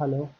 Hello.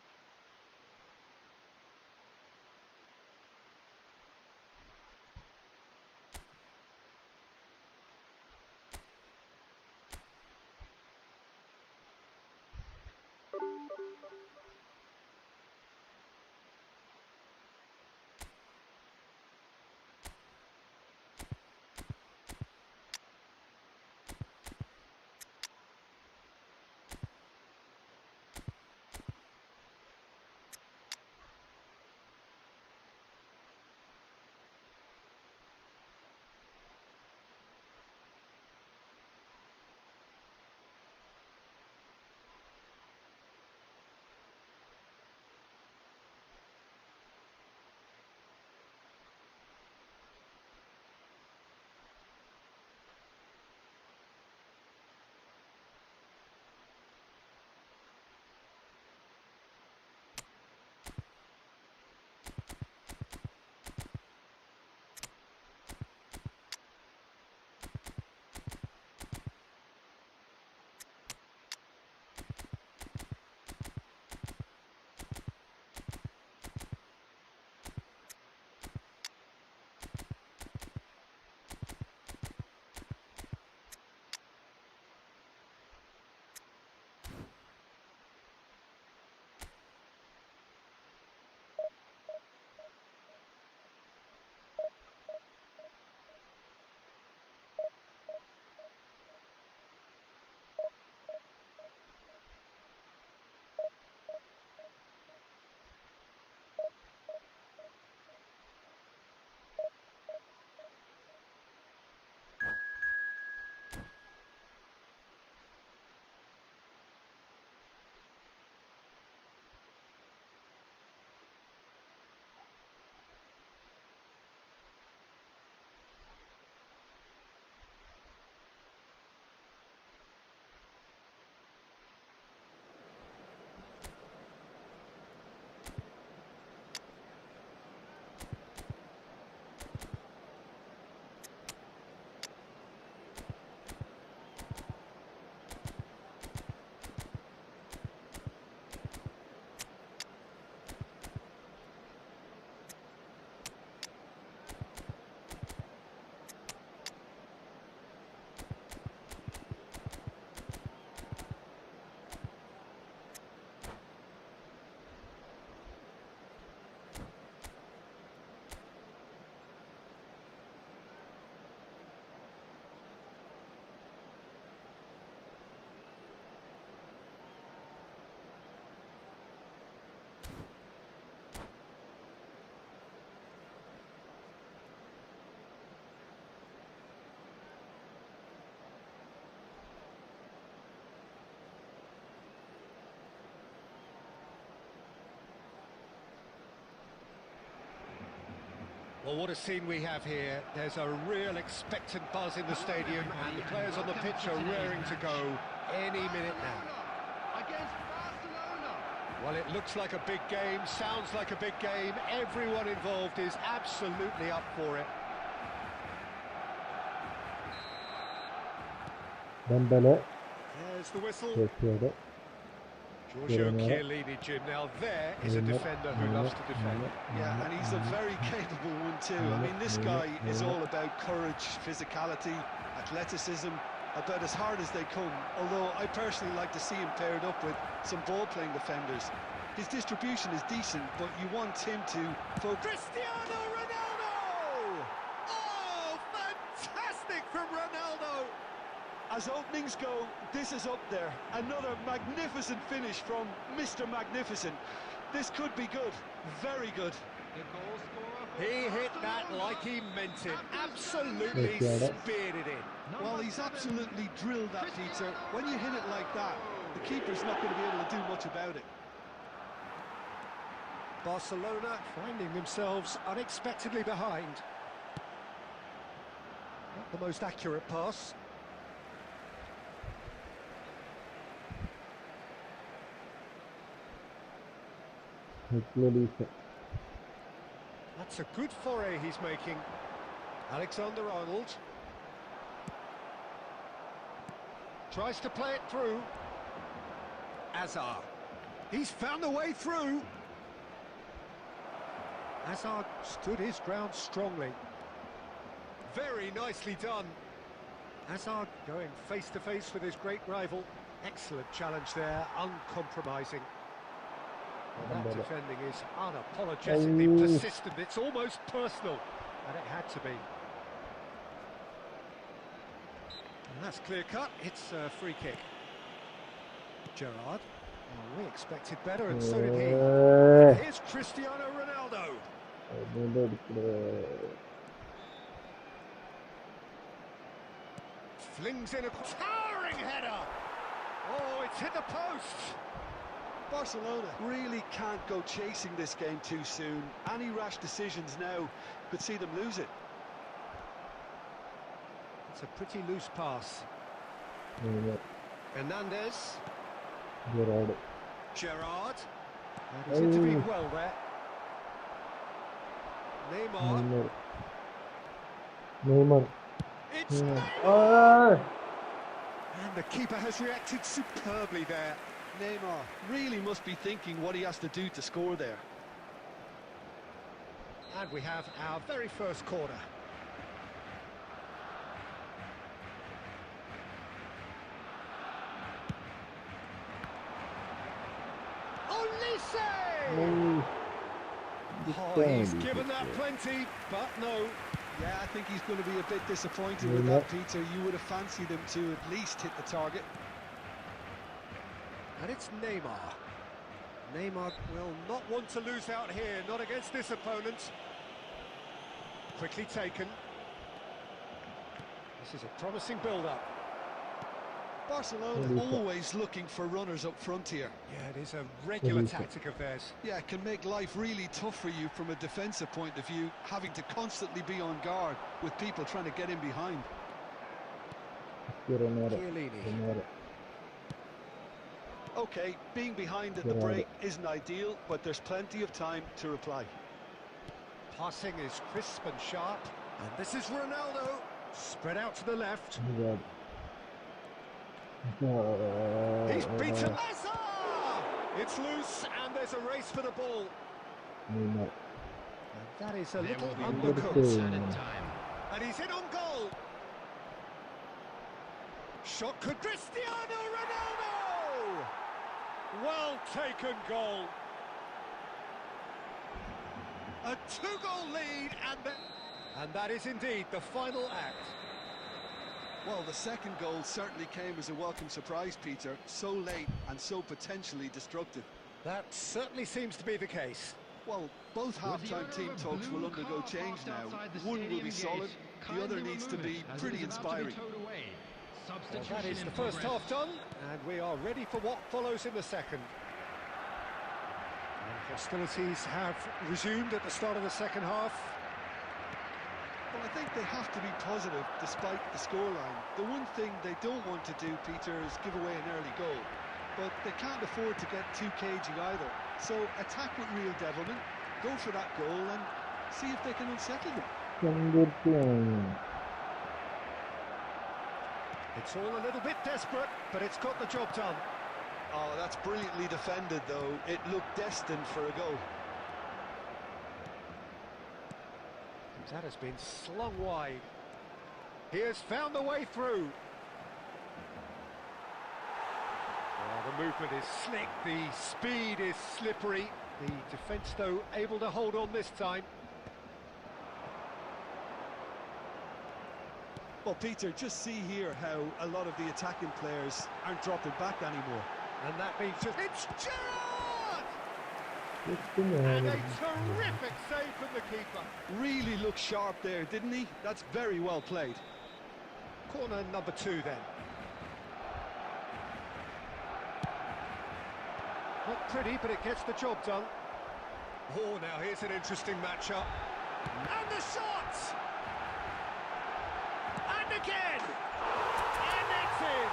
Well, what a scene we have here. There's a real expectant buzz in the stadium, and the players on the pitch are raring to go any minute now. Against Barcelona. Well, it looks like a big game, sounds like a big game. Everyone involved is absolutely up for it. Dembele There's the whistle. geçiyordu. Giorgio Chiellini, Jim. Now there is a defender who loves to defend. Yeah, and he's a very capable one too. I mean, this guy is all about courage, physicality, athleticism, about as hard as they come. Although I personally like to see him paired up with some ball-playing defenders. His distribution is decent, but you want him to focus. Cristiano Ronaldo! Oh, fantastic from Ronaldo! As openings go, this is up there. Another magnificent finish from Mr. Magnificent. This could be good, very good. He hit that like he meant it. Absolutely speared it in. Well, he's absolutely drilled that, Peter. When you hit it like that, the keeper's not going to be able to do much about it. Barcelona finding themselves unexpectedly behind. Not the most accurate pass. That's a good foray he's making. Alexander-Arnold tries to play it through. Hazard. He's found the way through. Hazard stood his ground strongly. Very nicely done. Hazard going face-to-face with his great rival. Excellent challenge there, uncompromising. Well, that defending is unapologetically persistent. It's almost personal, and it had to be. And that's clear-cut. It's a free kick. Gerrard. Oh, we expected better, and so did he. Here's Cristiano Ronaldo. Flings in a towering header. Oh, it's hit the post. Barcelona really can't go chasing this game too soon. Any rash decisions now could see them lose it. It's a pretty loose pass. Hernandez. Gerrard. And he's intervened well there. Neymar. It's Neymar! And the keeper has reacted superbly there. Neymar really must be thinking what he has to do to score there. And we have our very first corner. Olise! Oh, he's given that plenty, but no. Yeah, I think he's going to be a bit disappointed with that, Peter. You would have fancied him to at least hit the target. And it's Neymar. Neymar will not want to lose out here, not against this opponent. Quickly taken. This is a promising build-up. Barcelona always looking for runners up front here. Yeah, it is a regular tactic of theirs. Yeah, it can make life really tough for you from a defensive point of view, having to constantly be on guard with people trying to get in behind. Chiellini. Okay, being behind at the break isn't ideal, but there's plenty of time to reply. Passing is crisp and sharp, and this is Ronaldo, spread out to the left. He's beaten Hazard! It's loose, and there's a race for the ball. And that is a little undercooked. And he's in on goal. Shot could Cristiano Ronaldo! Well taken goal. A 2-goal lead, and that is indeed the final act. Well, the second goal certainly came as a welcome surprise, Peter. So late and so potentially destructive. That certainly seems to be the case. Well, both half-time team talks will undergo change now. One will be solid, the other needs to be pretty inspiring. Well, that is the first half done, and we are ready for what follows in the second. And hostilities have resumed at the start of the second half. Well, I think they have to be positive despite the scoreline. The one thing they don't want to do, Peter, is give away an early goal. But they can't afford to get too cagey either. So attack with real devilment, go for that goal and see if they can unsettle them. It's all a little bit desperate, but it's got the job done. Oh, that's brilliantly defended, though. It looked destined for a goal. That has been slung wide. He has found the way through. Well, the movement is slick, the speed is slippery. The defence, though, able to hold on this time. Well, Peter, just see here how a lot of the attacking players aren't dropping back anymore. And that means it's Gerrard! And a terrific save from the keeper. Really looked sharp there, didn't he? That's very well played. Corner number 2 then. Not pretty, but it gets the job done. Oh, now here's an interesting matchup. And the shot! And again! And it's in!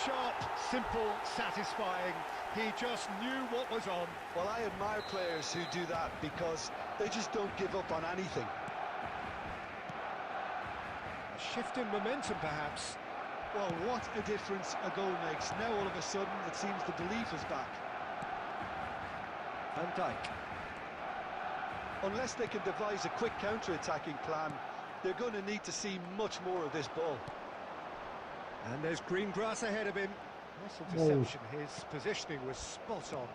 Sharp, simple, satisfying. He just knew what was on. Well, I admire players who do that because they just don't give up on anything. A shift in momentum, perhaps. Well, what a difference a goal makes. Now all of a sudden it seems the belief is back. Van Dijk. Unless they can devise a quick counter-attacking plan, they're going to need to see much more of this ball. And there's green grass ahead of him. Muscle deception, his positioning was spot on.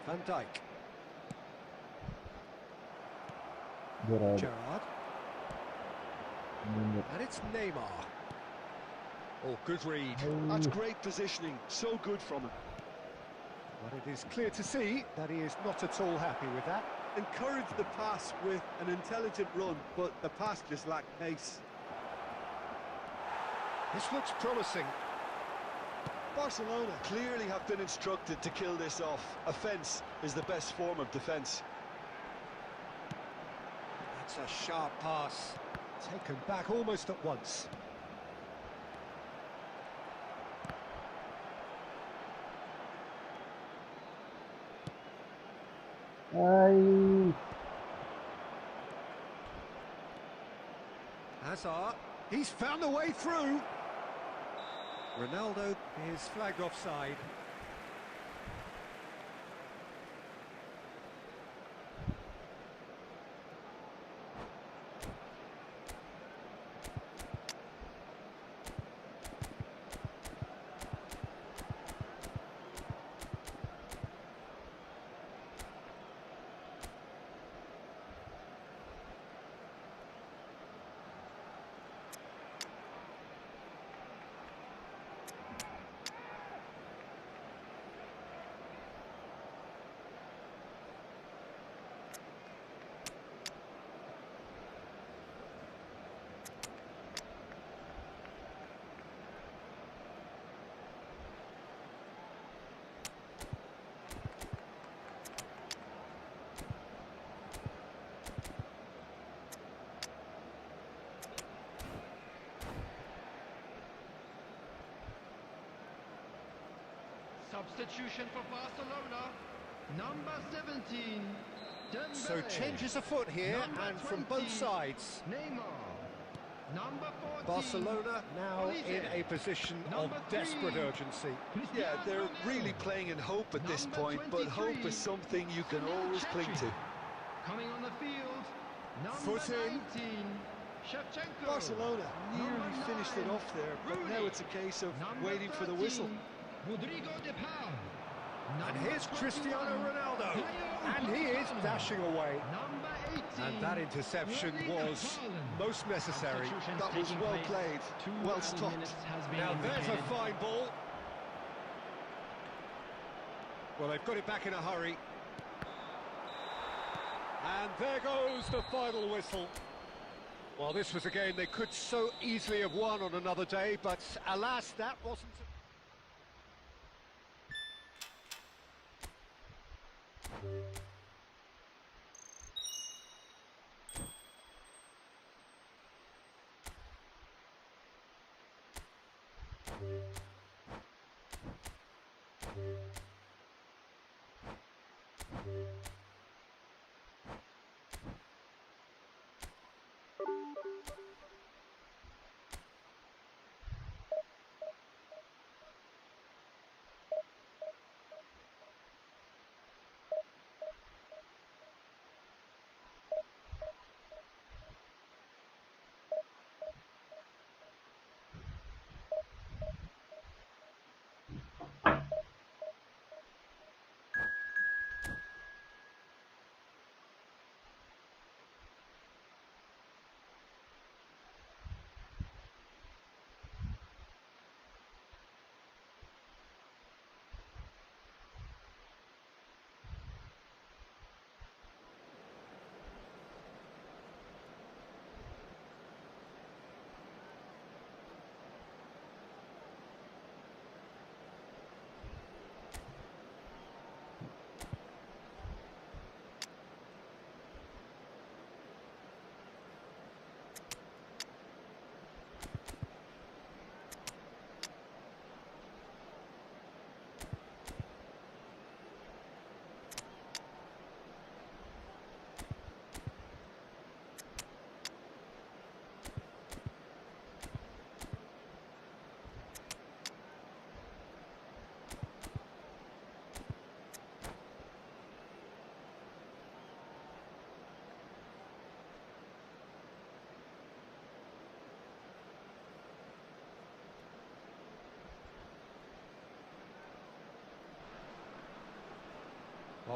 Van Dijk. Gerrard. And it's Neymar. Oh, good read. That's great positioning, so good from him. But it is clear to see that he is not at all happy with that. Encouraged the pass with an intelligent run, but the pass just lacked pace. This looks promising. Barcelona clearly have been instructed to kill this off. Offence is the best form of defence. That's a sharp pass. Taken back almost at once. Hazard, he's found a way through. Ronaldo is flagged offside. Substitution for Barcelona, number 17, Dembele. So changes afoot here, Number and from 20, both sides. Neymar, number 14, Barcelona now Olise. in a position of Number 3, desperate urgency. Yeah, they're Cristiano really Ronaldo. playing in hope at this Number point, but hope 23, is something you can always cling to. Coming on the field, number Foot in. 19, Shevchenko. Barcelona nearly Number finished it 9, off there, but Rooney. now it's a case of Number waiting for the 13, whistle. Rodrigo de Paul. And Number here's Cristiano 21, Ronaldo, Leo and he is Messi. dashing away. Number 18, And that interception Erling was Haaland. most necessary. That was well played, well stopped. Now there's a fine ball. Well, they've got it back in a hurry. And there goes the final whistle. Well, this was a game they could so easily have won on another day, but alas, that wasn't...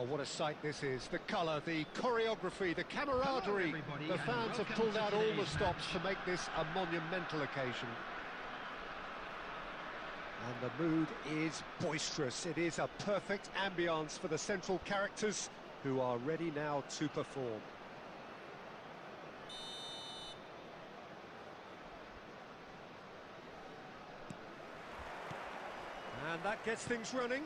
Oh, what a sight this is. The colour, the choreography, the camaraderie. everybody, The and fans have welcome pulled to out all the today's stops match. to make this a monumental occasion. And the mood is boisterous. It is a perfect ambience for the central characters who are ready now to perform. And that gets things running.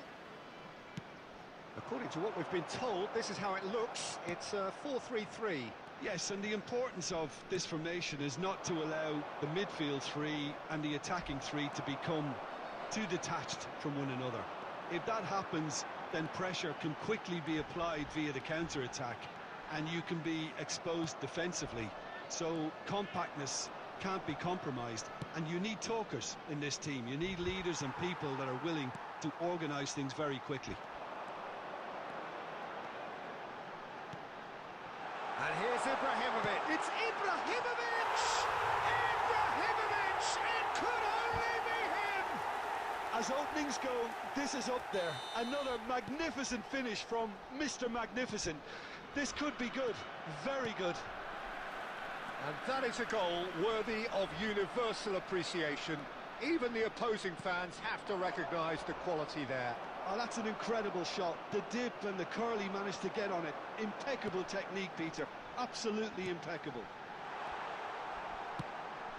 According to what we've been told, this is how it looks. It's a 4-3-3. Yes, and the importance of this formation is not to allow the midfield three and the attacking three to become too detached from one another. If that happens, then pressure can quickly be applied via the counter-attack, and you can be exposed defensively. So compactness can't be compromised, and you need talkers in this team. You need leaders and people that are willing to organise things very quickly. And here's Ibrahimovic. It's Ibrahimovic! Ibrahimovic! It could only be him! As openings go, this is up there. Another magnificent finish from Mr. Magnificent. This could be good, very good. And that is a goal worthy of universal appreciation. Even the opposing fans have to recognise the quality there. Oh, that's an incredible shot. The dip and the curl he managed to get on it. Impeccable technique, Peter. Absolutely impeccable.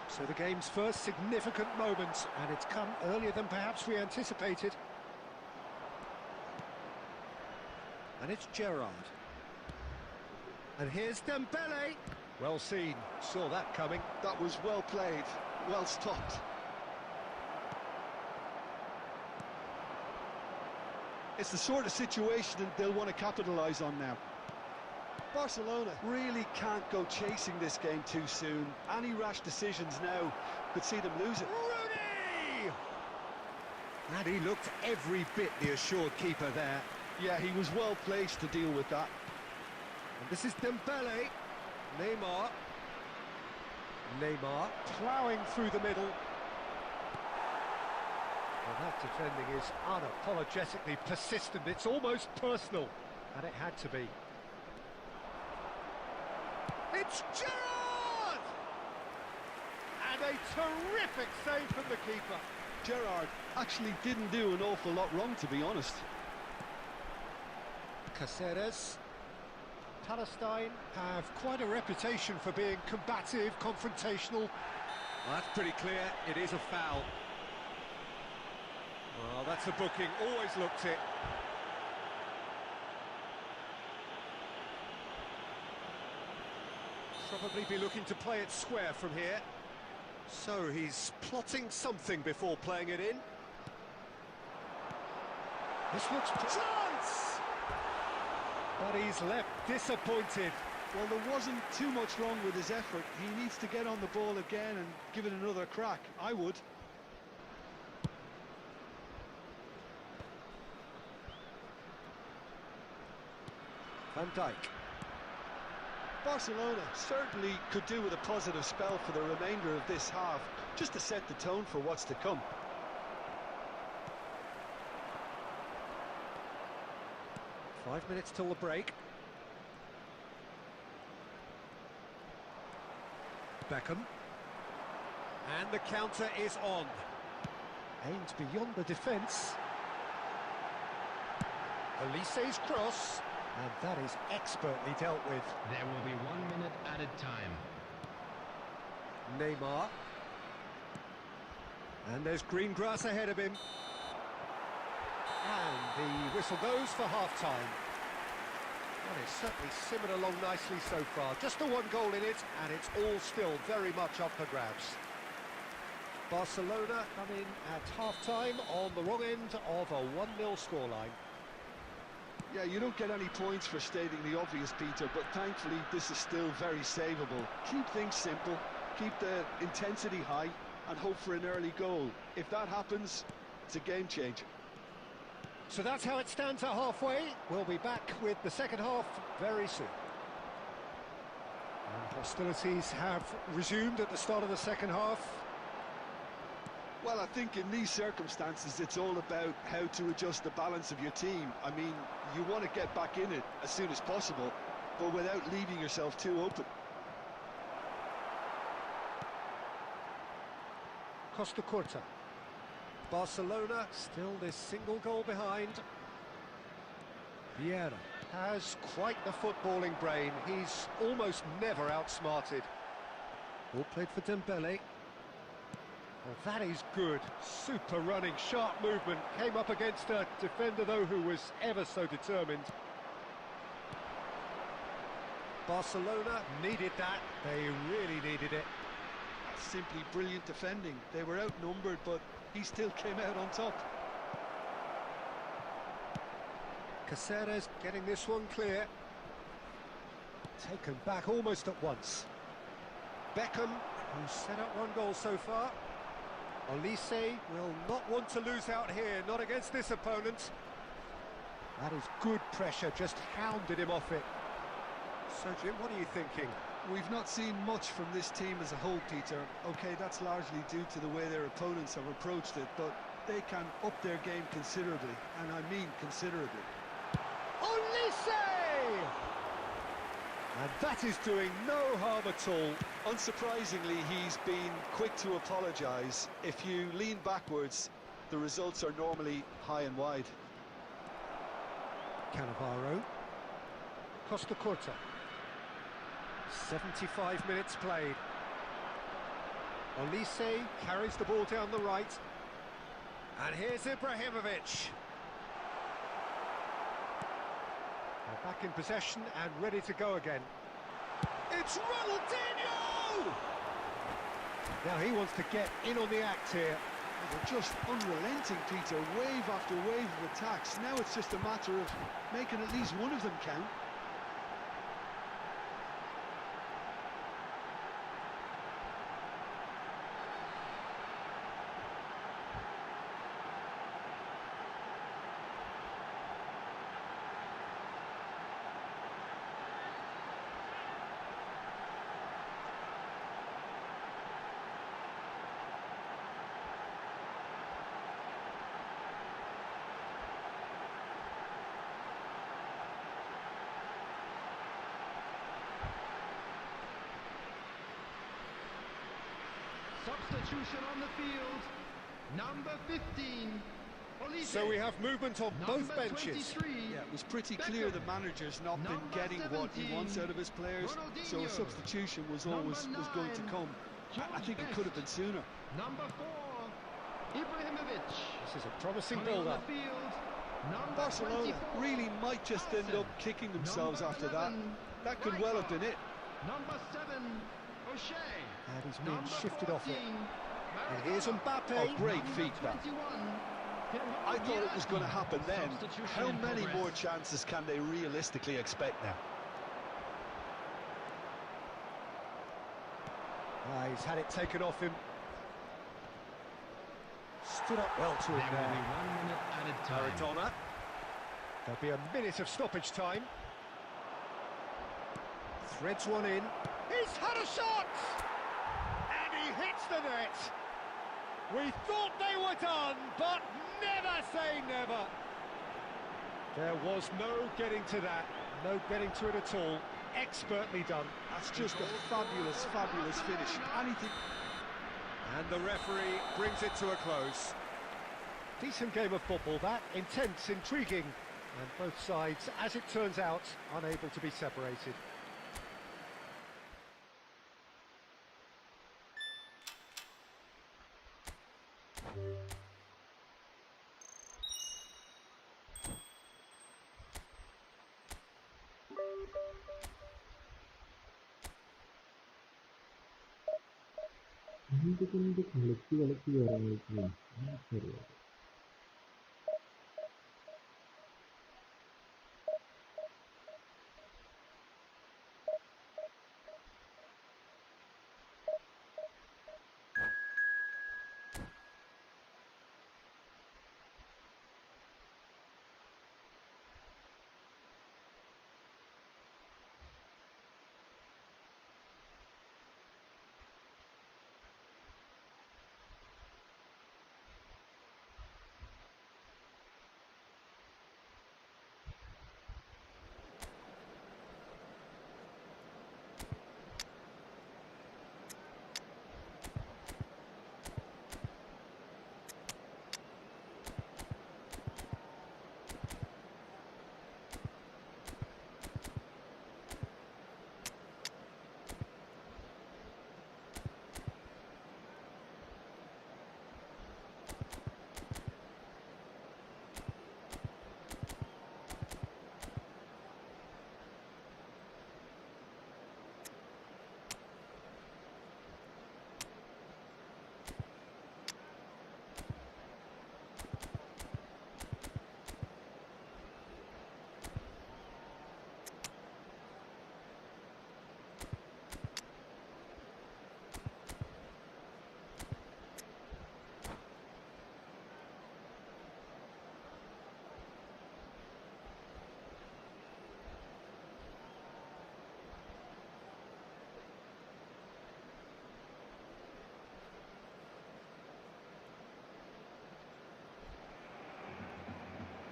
So the game's first significant moment, and it's come earlier than perhaps we anticipated. And it's Gerrard. And here's Dembele. Well seen, saw that coming. That was well played, well stopped. It's the sort of situation that they'll want to capitalise on now. Barcelona really can't go chasing this game too soon. Any rash decisions now could see them lose it. Rooney! And he looked every bit the assured keeper there. Yeah, he was well placed to deal with that. And this is Dembele. Neymar. Neymar ploughing through the middle. Well, that defending is unapologetically persistent. It's almost personal, and it had to be. It's Gerrard! And a terrific save from the keeper. Gerrard actually didn't do an awful lot wrong, to be honest. Caceres. Palestine have quite a reputation for being combative, confrontational. Well, that's pretty clear. It is a foul. Well, that's a booking. Always looked it. Probably be looking to play it square from here. So he's plotting something before playing it in. This looks... Chance! But he's left disappointed. Well, there wasn't too much wrong with his effort. He needs to get on the ball again and give it another crack. I would. Van Dijk. Barcelona certainly could do with a positive spell for the remainder of this half, just to set the tone for what's to come. Five minutes till the break. Beckham. And the counter is on. Aimed beyond the defence. Elise's cross. And that is expertly dealt with. There will be 1 minute added time. Neymar. And there's green grass ahead of him. And the whistle goes for half-time. Well, it's certainly simmered along nicely so far. Just the one goal in it, and it's all still very much up for grabs. Barcelona come in at half-time on the wrong end of a 1-0 scoreline. Yeah, you don't get any points for stating the obvious, Peter, but thankfully this is still very savable. Keep things simple, keep the intensity high, and hope for an early goal. If that happens, it's a game changer. So that's how it stands at halfway. We'll be back with the second half very soon. And hostilities have resumed at the start of the second half. Well, I think in these circumstances, it's all about how to adjust the balance of your team. I mean, you want to get back in it as soon as possible, but without leaving yourself too open. Costa Curta. Barcelona still this single goal behind. Vieira has quite the footballing brain. He's almost never outsmarted. Ball played for Dembele. Well, that is good. Super running, sharp movement. Came up against a defender, though, who was ever so determined. Barcelona needed that. They really needed it. That's simply brilliant defending. They were outnumbered, but he still came out on top. Caceres getting this one clear. Taken back almost at once. Beckham, who's set up one goal so far. Olise will not want to lose out here, not against this opponent. That is good pressure, just hounded him off it. So, Jim, what are you thinking? We've not seen much from this team as a whole, Peter. OK, that's largely due to the way their opponents have approached it, but they can up their game considerably, and I mean considerably. Olise! And that is doing no harm at all. Unsurprisingly, he's been quick to apologise. If you lean backwards, the results are normally high and wide. Cannavaro. Costa Curta. 75 minutes played. Olise carries the ball down the right. And here's Ibrahimovic. They're back in possession and ready to go again. It's Ronaldinho! Now he wants to get in on the act here. They're just unrelenting, Peter. Wave after wave of attacks. Now it's just a matter of making at least one of them count. Substitution on the field. Number 15. Olise. So we have movement on both benches. 23. Yeah, it was pretty Beckham. clear the manager's not been Number getting what he 17, wants out of his players, so a Ronaldinho. substitution was Number always going to 9, come. I think it could have been sooner. Number 4. Ibrahimovic. This is a promising Coming on build-up. the field. Number Barcelona 24. really might just end up kicking themselves Number after that. 11, That could well have been it. Number 7. O'Shea. And he's being Number shifted off it. 14, And here's Mbappe. Oh, great feat, that. 21. I thought it was going to happen then. Substitution How in many progress. more chances can they realistically expect now? He's had it taken off him. Stood up well to There him will be there. 1 minute added time. Maradona. There'll be a minute of stoppage time. Threads one in. He's had a shot! And he hits the net. We thought they were done, but never say never. There was no getting to that. No getting to it at all. Expertly done. That's just a fabulous, fabulous finish. Anything. And the referee brings it to a close. Decent game of football, that. Intense, intriguing. And both sides, as it turns out, unable to be separated. എന്തുകൊണ്ട് കളിച്ച് കളിച്ച് കയറാൻ ശരിയാണ്.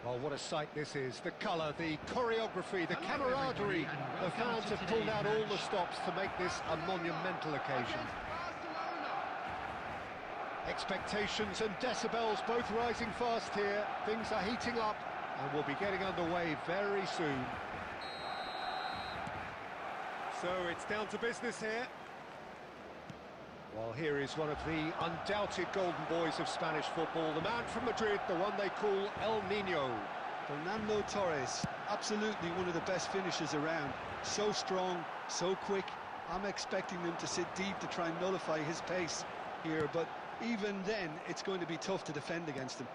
Well, what a sight this is. The colour, the choreography, the camaraderie. The fans have pulled out all the stops to make this a monumental occasion. Expectations and decibels both rising fast here. Things are heating up and we'll be getting underway very soon. So it's down to business here. Well, here is one of the undoubted golden boys of Spanish football, the man from Madrid, the one they call El Nino. Fernando Torres, absolutely one of the best finishers around. So strong, so quick. I'm expecting them to sit deep to try and nullify his pace here, but even then, it's going to be tough to defend against him.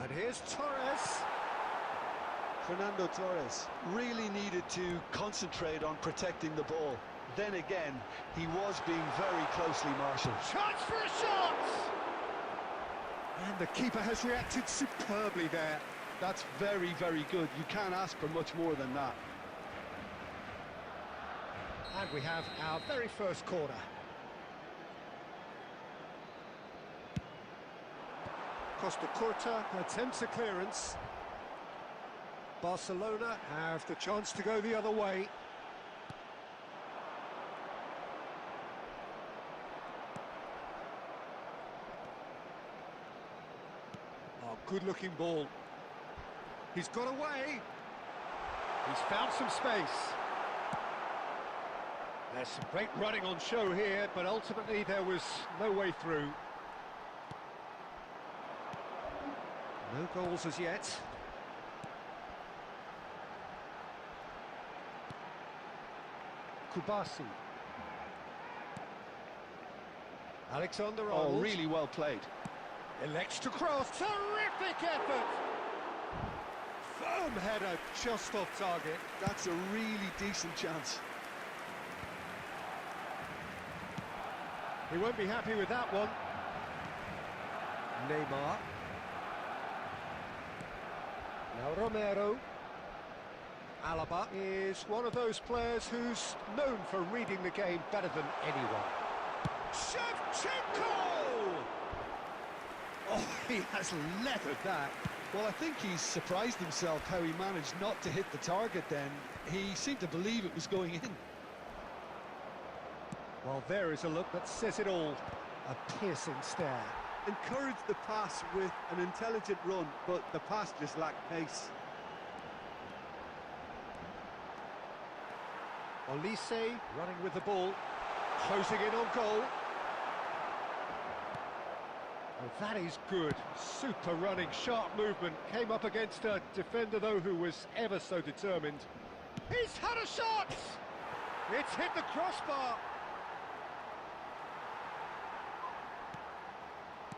And here's Torres. Fernando Torres really needed to concentrate on protecting the ball. Then again, he was being very closely marshalled. Chance for a shot! And the keeper has reacted superbly there. That's very, very good. You can't ask for much more than that. And we have our very first corner. Costa Curta attempts a clearance. Barcelona have the chance to go the other way. Oh, good-looking ball. He's got away. He's found some space. There's some great running on show here, but ultimately there was no way through. No goals as yet. Kubasi. Alexander-Arnold. Oh, really well played. Elects to cross. Terrific effort! Firm header just off target. That's a really decent chance. He won't be happy with that one. Neymar. Now Romero. Alaba is one of those players who's known for reading the game better than anyone. Shevchenko! Oh, he has leathered that. Well, I think he's surprised himself how he managed not to hit the target then. He seemed to believe it was going in. Well, there is a look that says it all. A piercing stare. Encouraged the pass with an intelligent run, but the pass just lacked pace. Olise running with the ball, closing in on goal. Oh, that is good. Super running, sharp movement. Came up against a defender, though, who was ever so determined. He's had a shot! It's hit the crossbar.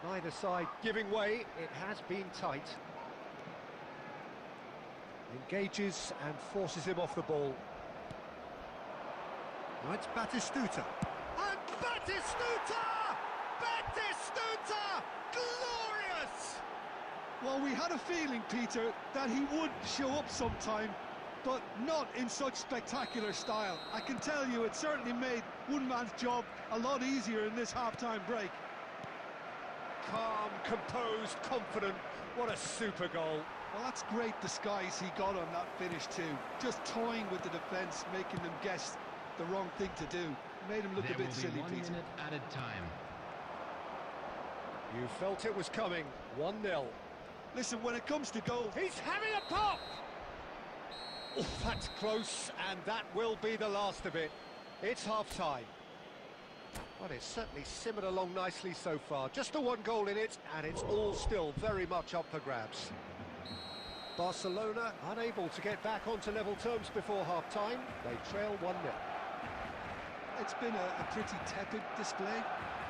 Neither side giving way. It has been tight. Engages and forces him off the ball. Now it's Batistuta. And Batistuta! Batistuta! Glorious! Well, we had a feeling, Peter, that he would show up sometime, but not in such spectacular style. I can tell you it certainly made one man's job a lot easier in this half-time break. Calm, composed, confident. What a super goal. Well, that's great disguise he got on that finish too. Just toying with the defence, making them guess the wrong thing to do. Made him look a bit silly, Peter. 1 minute added time. You felt it was coming. 1-0. Listen, when it comes to goals... He's having a pop! Oh, that's close, and that will be the last of it. It's half-time. But it's certainly simmered along nicely so far. Just the one goal in it, and it's all still very much up for grabs. Barcelona unable to get back onto level terms before half-time. They trail 1-0. It's been a pretty tepid display.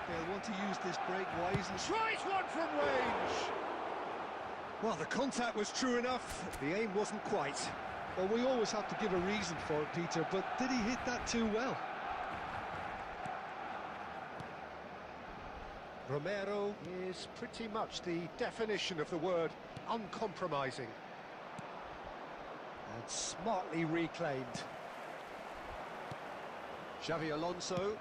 They'll want to use this break wisely. Tries one from range! Well, the contact was true enough. The aim wasn't quite. Well, we always have to give a reason for it, Peter, but did he hit that too well? Romero is pretty much the definition of the word uncompromising. And smartly reclaimed. Xavi Alonso.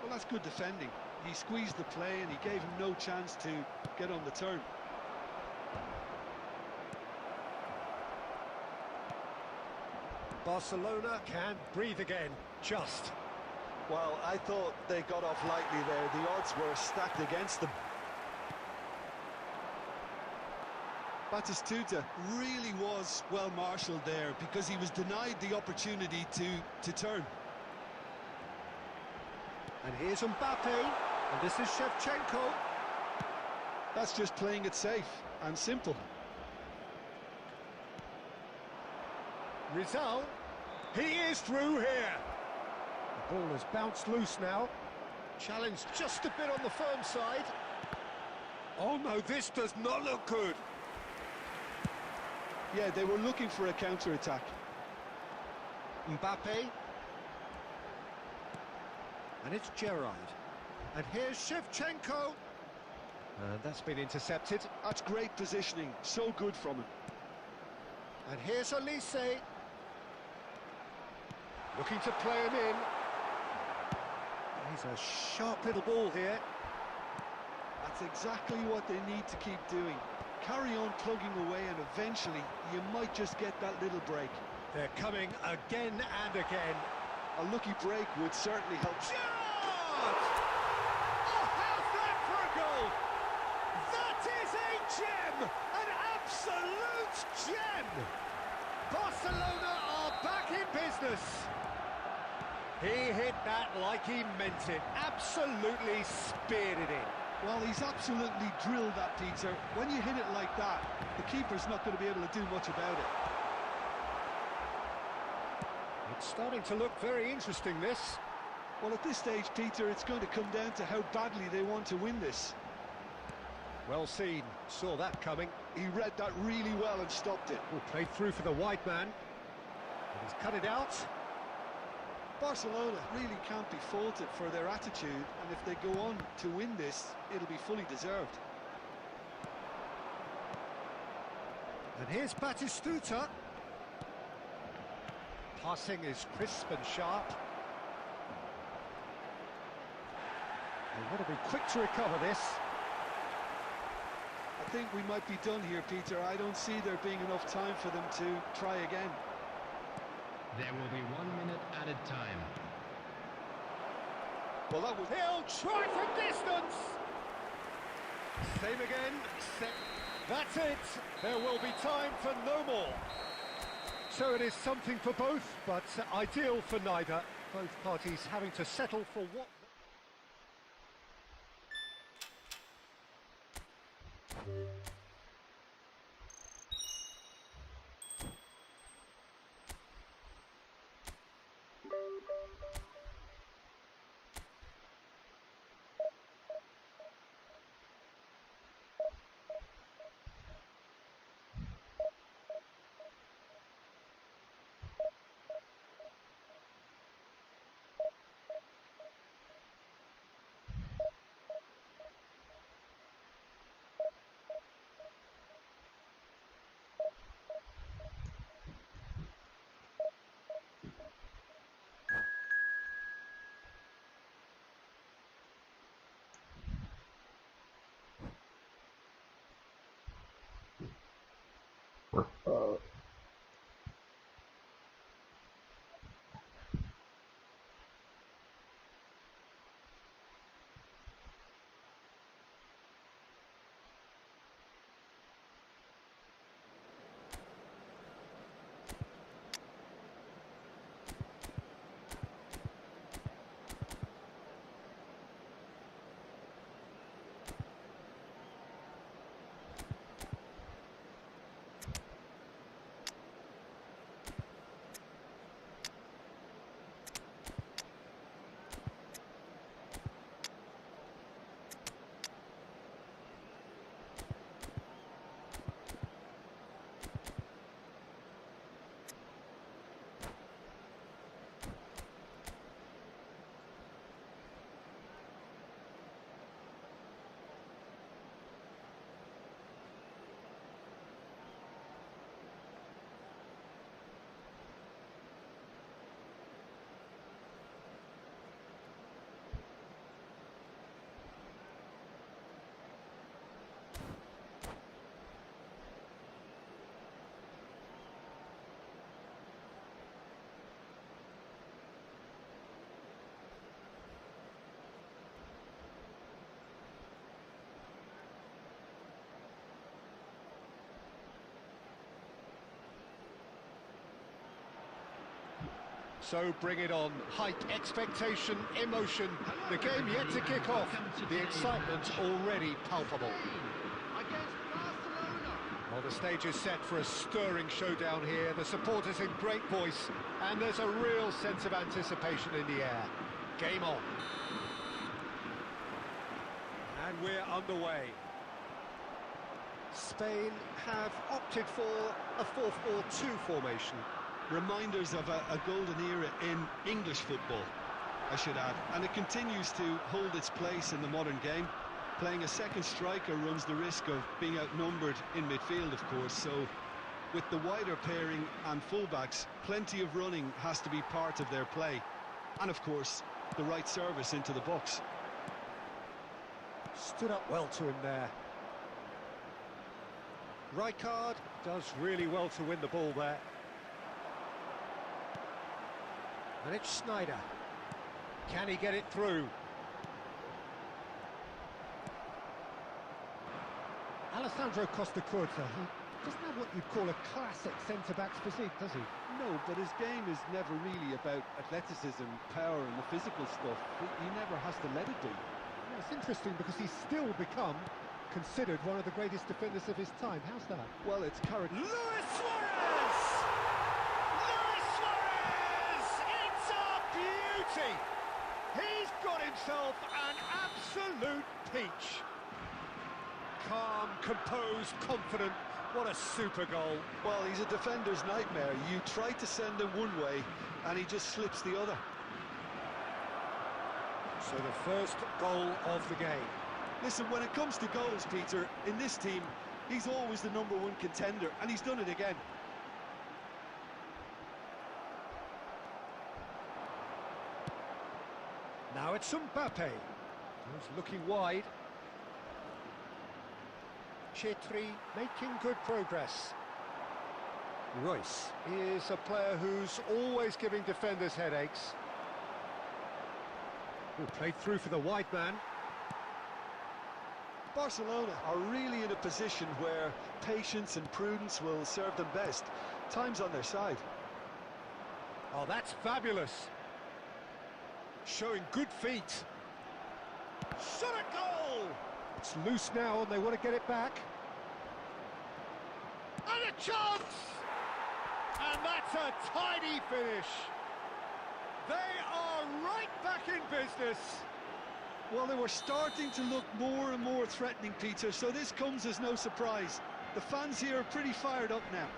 Well, that's good defending. He squeezed the play and he gave him no chance to get on the turn. Barcelona can breathe again, just. Well, I thought they got off lightly there. The odds were stacked against them. Batistuta really was well marshalled there because he was denied the opportunity to turn. And here's Mbappe, and this is Shevchenko. That's just playing it safe and simple. Rizal, he is through here. The ball has bounced loose now. Challenged just a bit on the firm side. Oh no, this does not look good. Yeah, they were looking for a counter-attack. Mbappe. And it's Gerrard. And here's Shevchenko. And that's been intercepted. That's great positioning, so good from him. And here's Elise. Looking to play him in. He's a sharp little ball here. That's exactly what they need to keep doing. Carry on plugging away and eventually you might just get that little break. They're coming again and again. A lucky break would certainly help. Gerrard! Oh, how's that for a goal? That is a gem! An absolute gem! Barcelona are back in business. He hit that like he meant it. Absolutely speared it in. Well, he's absolutely drilled that, Peter. When you hit it like that, the keeper's not going to be able to do much about it. It's starting to look very interesting, this. Well, at this stage, Peter, it's going to come down to how badly they want to win this. Well seen. Saw that coming. He read that really well and stopped it. Oh, played through for the wide man. And he's cut it out. Barcelona really can't be faulted for their attitude, and if they go on to win this, it'll be fully deserved. And here's Batistuta. Passing is crisp and sharp. They want to be quick to recover this. I think we might be done here, Peter. I don't see there being enough time for them to try again. There will be 1 minute added time. Well, that was... He'll try from distance! Same again. That's it. There will be time for no more. So it is something for both, but ideal for neither. Both parties having to settle for what... So bring it on. Hype, expectation, emotion. The game yet to kick off. The excitement already palpable. Well, the stage is set for a stirring showdown here. The supporters in great voice, and there's a real sense of anticipation in the air. Game on. And we're underway. Spain have opted for a 4-4-2 formation. Reminders of a golden era in English football, I should add. And it continues to hold its place in the modern game. Playing a second striker runs the risk of being outnumbered in midfield, of course, so with the wider pairing and fullbacks, plenty of running has to be part of their play. And of course, the right service into the box. Stood up well to him there. Rijkaard does really well to win the ball there. And it's Sneijder. Can he get it through? Alessandro Costacurta, he doesn't have what you'd call a classic centre-back's physique, does he? No, but his game is never really about athleticism, power and the physical stuff. He never has to let it be. Well, it's interesting because he's still become considered one of the greatest defenders of his time. How's that? Well, it's current. Luis Suarez! Luis Suarez! It's a beauty! He's got himself an absolute peach. Calm, composed, confident. What a super goal. Well, he's a defender's nightmare. You try to send him one way and he just slips the other. So the first goal of the game. Listen, when it comes to goals, Peter, in this team, he's always the #1 contender, and he's done it again. Now it's Mbappe. He's looking wide. Chetri making good progress. Royce is a player who's always giving defenders headaches. Played through for the wide man. Barcelona are really in a position where patience and prudence will serve them best. Time's on their side. Oh, that's fabulous. Showing good feet. Shot a goal! It's loose now and they want to get it back. And a chance! And that's a tidy finish. They are right back in business. Well, they were starting to look more and more threatening, Peter, so this comes as no surprise. The fans here are pretty fired up now.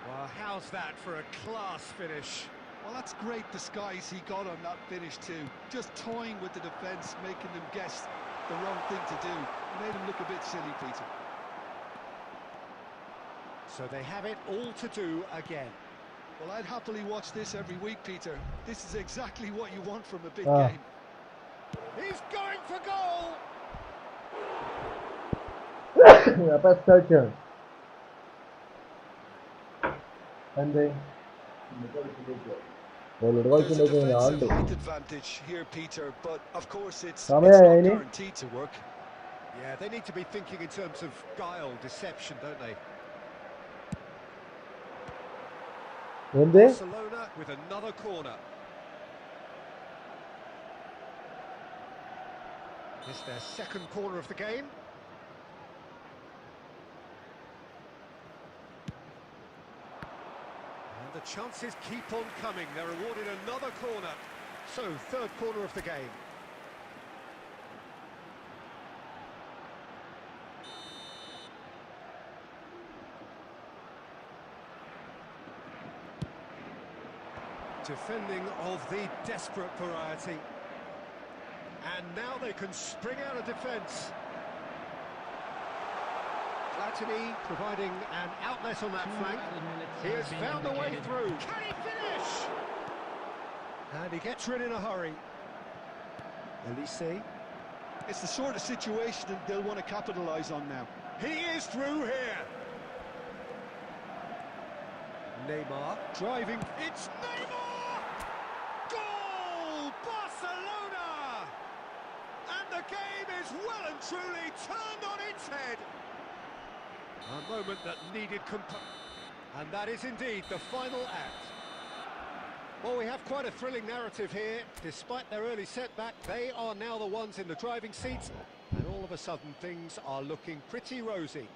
Well, how's that for a class finish? Well, that's great disguise he got on that finish too. Just toying with the defence, making them guess the wrong thing to do. Made him look a bit silly, Peter. So they have it all to do again. Well, I'd happily watch this every week, Peter. This is exactly what you want from a big game. He's going for goal! Apa saja. Ande. There's a defensive height advantage here, Peter, but of course it's not guaranteed to work. Yeah, they need to be thinking in terms of guile, deception, don't they? Barcelona with another corner. It's their second corner of the game. And the chances keep on coming. They're awarded another corner. So, third corner of the game. Defending of the desperate variety. And now they can spring out of defence. Platini providing an outlet on that flank. He has found a way through. Can he finish? And he gets rid in a hurry. Elise. It's the sort of situation that they'll want to capitalise on now. He is through here. Neymar driving. It's Neymar! Goal! Barcelona! And the game is well and truly turned on its head. A moment that needed and that is indeed the final act. Well, we have quite a thrilling narrative here. Despite their early setback, they are now the ones in the driving seat, and all of a sudden things are looking pretty rosy.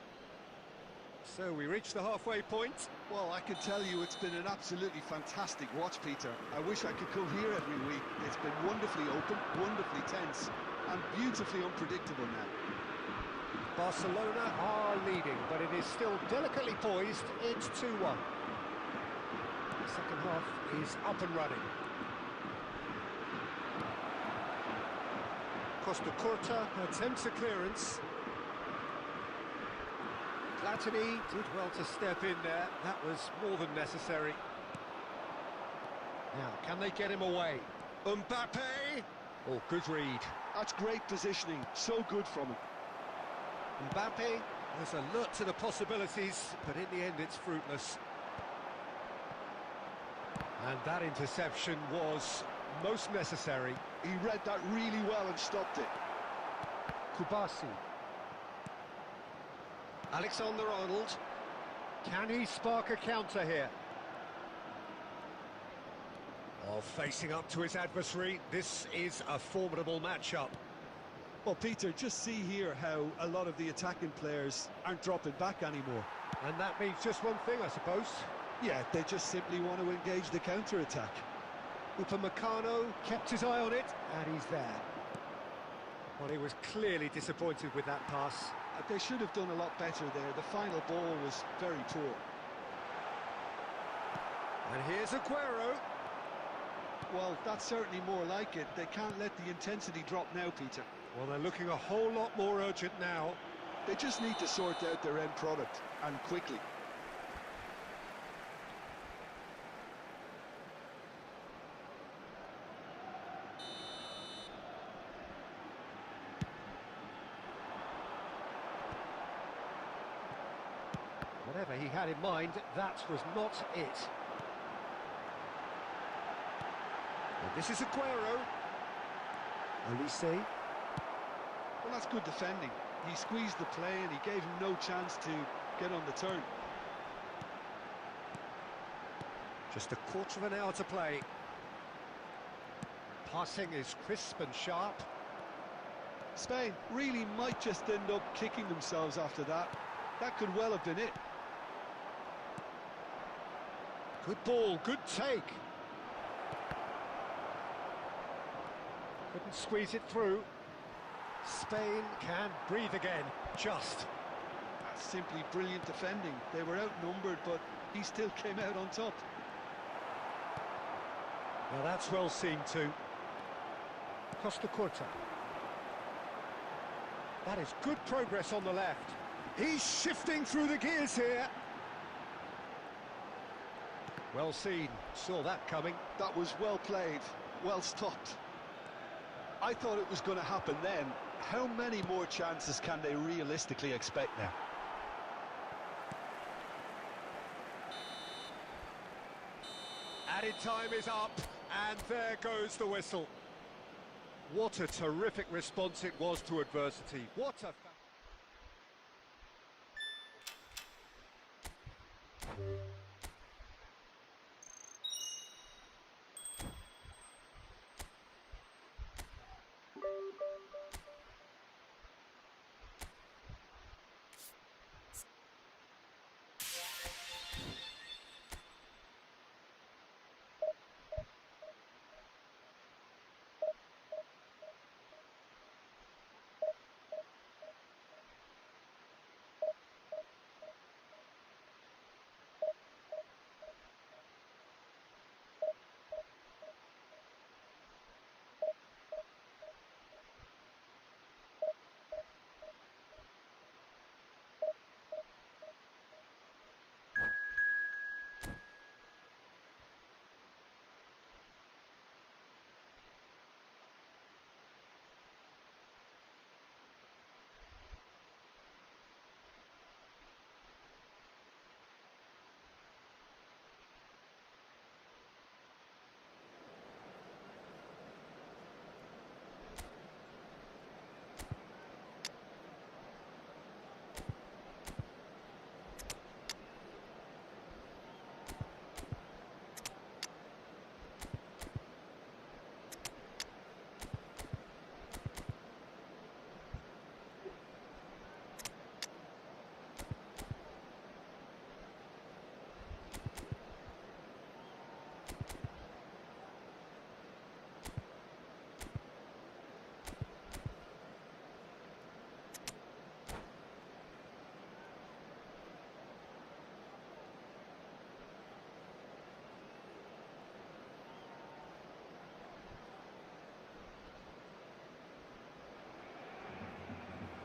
So we reach the halfway point. Well, I can tell you it's been an absolutely fantastic watch, Peter. I wish I could come here every week. It's been wonderfully open, wonderfully tense, and beautifully unpredictable now. Barcelona are leading, but it is still delicately poised. It's 2-1. The second half is up and running. Costa Curta attempts a clearance. Platini did well to step in there. That was more than necessary. Now, can they get him away? Mbappe! Oh, good read. That's great positioning. So good from him. Mbappe was alert to the possibilities, but in the end it's fruitless. And that interception was most necessary. He read that really well and stopped it. Kubasi. Alexander-Arnold. Can he spark a counter here? Oh, facing up to his adversary, this is a formidable matchup. Well, Peter, just see here how a lot of the attacking players aren't dropping back anymore. And that means just one thing, I suppose. Yeah, they just simply want to engage the counter-attack. Upamecano kept his eye on it, and he's there. Well, he was clearly disappointed with that pass. They should have done a lot better there. The final ball was very poor. And here's Aguero. Well, that's certainly more like it. They can't let the intensity drop now, Peter. Well, they're looking a whole lot more urgent now. They just need to sort out their end product, and quickly. Whatever he had in mind, that was not it. And this is Aguero. Olise. Well, that's good defending. He squeezed the play and he gave him no chance to get on the turn. Just a quarter of an hour to play. Passing is crisp and sharp. Spain really might just end up kicking themselves after that. That could well have been it. Good ball, good take. Couldn't squeeze it through. Spain can breathe again, just. That's simply brilliant defending. They were outnumbered, but he still came out on top. Now that's well seen too. Costa Curta. That is good progress on the left. He's shifting through the gears here. Well seen, saw that coming. That was well played, well stopped. I thought it was going to happen then. How many more chances can they realistically expect now? Added time is up, and there goes the whistle. What a terrific response it was to adversity. What a...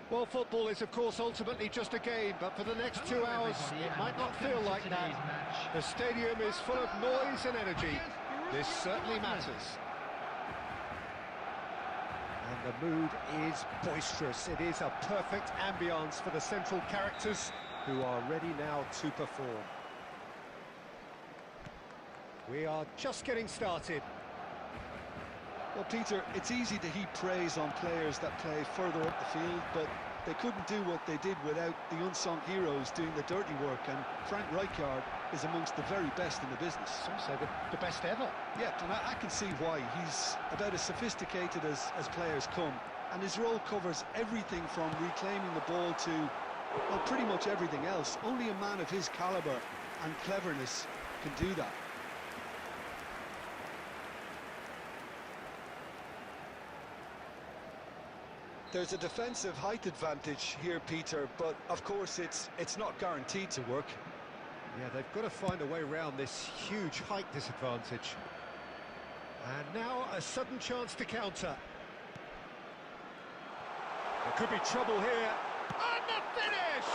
Well, football is, of course, ultimately just a game, but for the next 2 hours, it might not feel like that. The stadium is full of noise and energy. This certainly matters. And the mood is boisterous. It is a perfect ambience for the central characters who are ready now to perform. We are just getting started. Well, Peter, it's easy to heap praise on players that play further up the field, but they couldn't do what they did without the unsung heroes doing the dirty work, and Frank Rijkaard is amongst the very best in the business. Some say the best ever. Yeah, and I can see why. He's about as sophisticated as players come, and his role covers everything from reclaiming the ball to, well, pretty much everything else. Only a man of his calibre and cleverness can do that. There's a defensive height advantage here, Peter, but of course it's not guaranteed to work. Yeah, they've got to find a way around this huge height disadvantage. And now a sudden chance to counter. There could be trouble here. And the finish!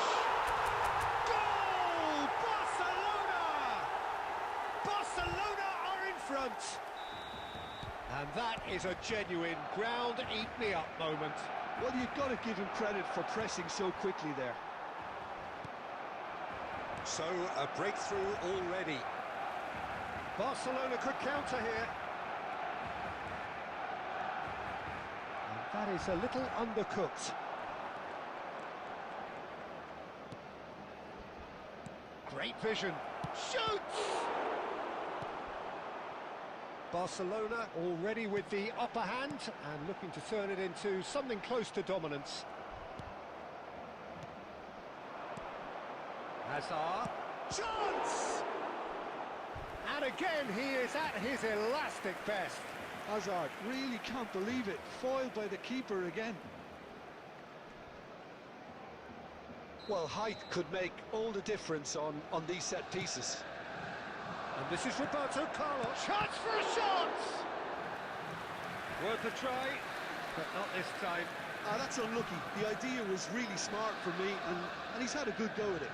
Goal! Barcelona! Barcelona are in front. And that is a genuine ground-eat-me-up moment. Well, you've got to give him credit for pressing so quickly there. So, a breakthrough already. Barcelona could counter here. And that is a little undercooked. Great vision. Shoots! Barcelona already with the upper hand and looking to turn it into something close to dominance. Hazard, chance! And again he is at his elastic best. Hazard really can't believe it, foiled by the keeper again. Well, height could make all the difference on these set pieces. And this is Roberto Carlos. Chance for a shot! Worth a try, but not this time. That's unlucky. The idea was really smart for me, and he's had a good go at it.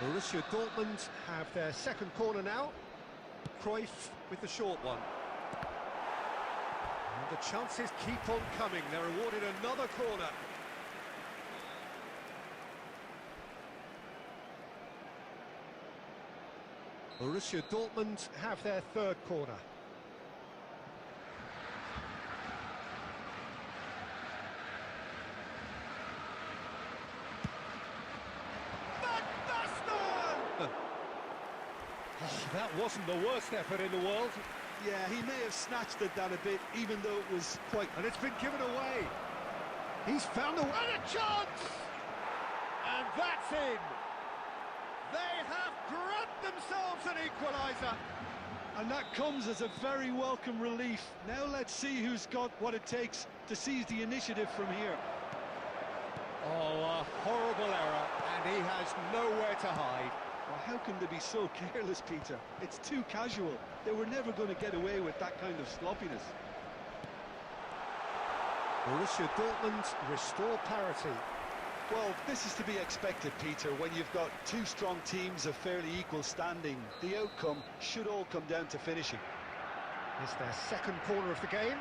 Borussia Dortmund have their second corner now. Cruyff with the short one. And the chances keep on coming. They're awarded another corner. Borussia Dortmund have their third corner. Van Basten! Oh, that wasn't the worst effort in the world. Yeah, he may have snatched at that a bit, even though it was quite... And it's been given away. He's found a... And a chance! And that's in. They have grabbed themselves an equaliser. And that comes as a very welcome relief. Now let's see who's got what it takes to seize the initiative from here. Oh, a horrible error, and he has nowhere to hide. Well, how can they be so careless, Peter? It's too casual. They were never going to get away with that kind of sloppiness. Borussia Dortmund restore parity. Well, this is to be expected, Peter, when you've got two strong teams of fairly equal standing. The outcome should all come down to finishing. It's their second corner of the game.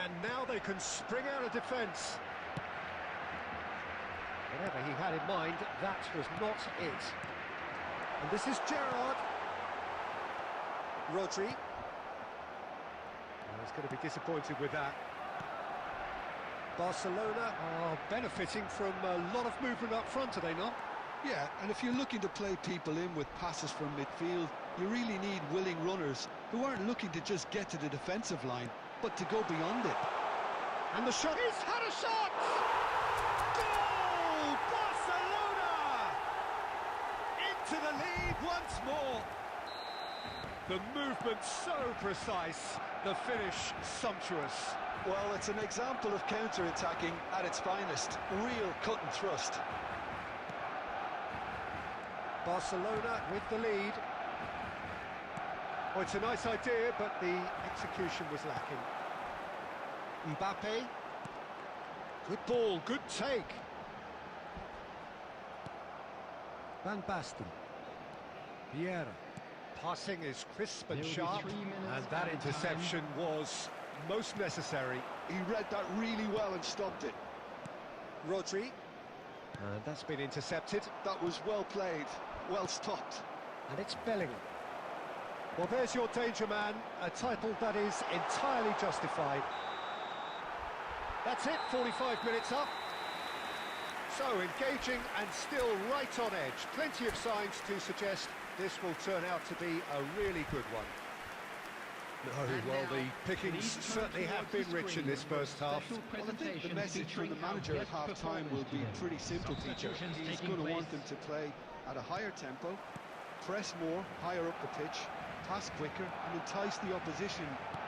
And now they can spring out of defence. Whatever he had in mind, that was not it. And this is Gerrard. Rodri. He's going to be disappointed with that. Barcelona are benefiting from a lot of movement up front, are they not? Yeah, and if you're looking to play people in with passes from midfield, you really need willing runners who aren't looking to just get to the defensive line, but to go beyond it. And the shot... He's had a shot! Goal! Barcelona! Into the lead once more. The movement so precise, the finish sumptuous. Well, it's an example of counter-attacking at its finest. Real cut and thrust. Barcelona with the lead. Oh, it's a nice idea, but the execution was lacking. Mbappe. Good ball, good take. Van Basten. Vieira. Passing is crisp and There will be sharp, 3 minutes and that added time. interception was most necessary. He read that really well and stopped it. Rodri. And that's been intercepted. That was well played, well stopped. And it's Bellingham. Well, there's your danger man, a title that is entirely justified. That's it, 45 minutes up. So, engaging and still right on edge. Plenty of signs to suggest this will turn out to be a really good one. No, well, the pickings certainly have been rich in this first half. Well, I think the message from the manager at half-time will be pretty simple, Peter. He's going to want them to play at a higher tempo, press more, higher up the pitch, pass quicker, and entice the opposition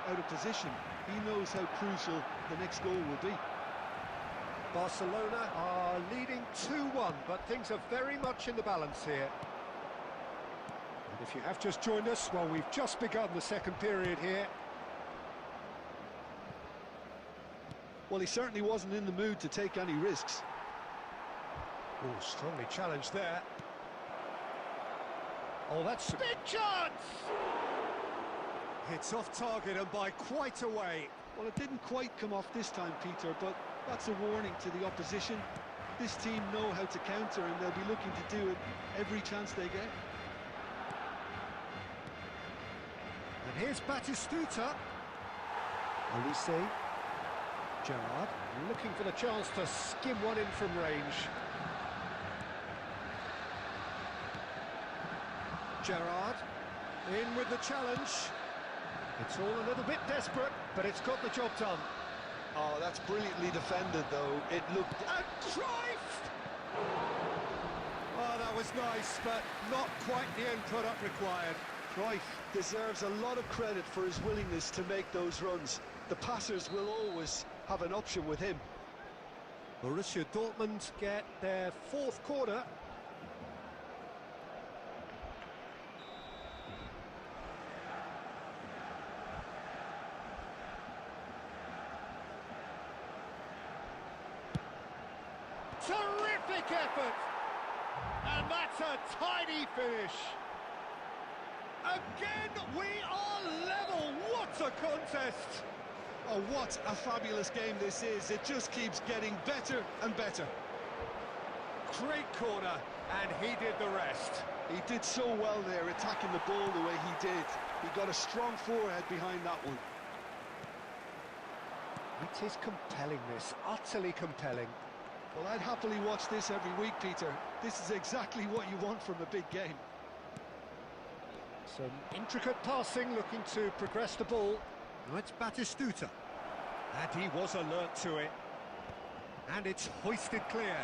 out of position. He knows how crucial the next goal will be. Barcelona are leading 2-1, but things are very much in the balance here. And if you have just joined us, well, we've just begun the second period here. Well, he certainly wasn't in the mood to take any risks. Oh, strongly challenged there. Oh, that's a big chance! It's off target and by quite a way. Well, it didn't quite come off this time, Peter, but that's a warning to the opposition. This team know how to counter, and they'll be looking to do it every chance they get. And here's Batistuta. Olise. Gerrard looking for the chance to skim one in from range. Gerrard in with the challenge. It's all a little bit desperate, but it's got the job done. Oh, that's brilliantly defended, though. It looked... And Cruyff! Oh, that was nice, but not quite the end product required. Cruyff deserves a lot of credit for his willingness to make those runs. The passers will always have an option with him. Borussia Dortmund get their fourth corner. Terrific effort! And that's a tidy finish. Again, we are level. What a contest! Oh, what a fabulous game this is. It just keeps getting better and better. Great corner, and he did the rest. He did so well there, attacking the ball the way he did. He got a strong forehead behind that one. It is compelling, this, utterly compelling. Well, I'd happily watch this every week, Peter. This is exactly what you want from a big game. Some intricate passing, looking to progress the ball. Now it's Batistuta. And he was alert to it. And it's hoisted clear.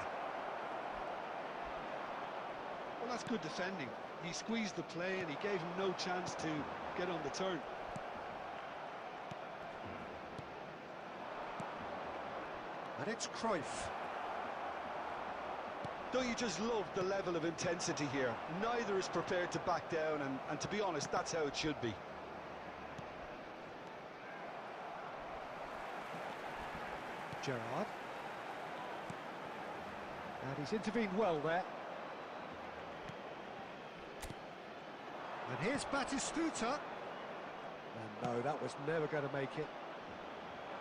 Well, that's good defending. He squeezed the play and he gave him no chance to get on the turn. And it's Cruyff. Don't you just love the level of intensity here? Neither is prepared to back down, and to be honest, that's how it should be. Gerrard. And he's intervened well there. And here's Batistuta. And no, that was never going to make it.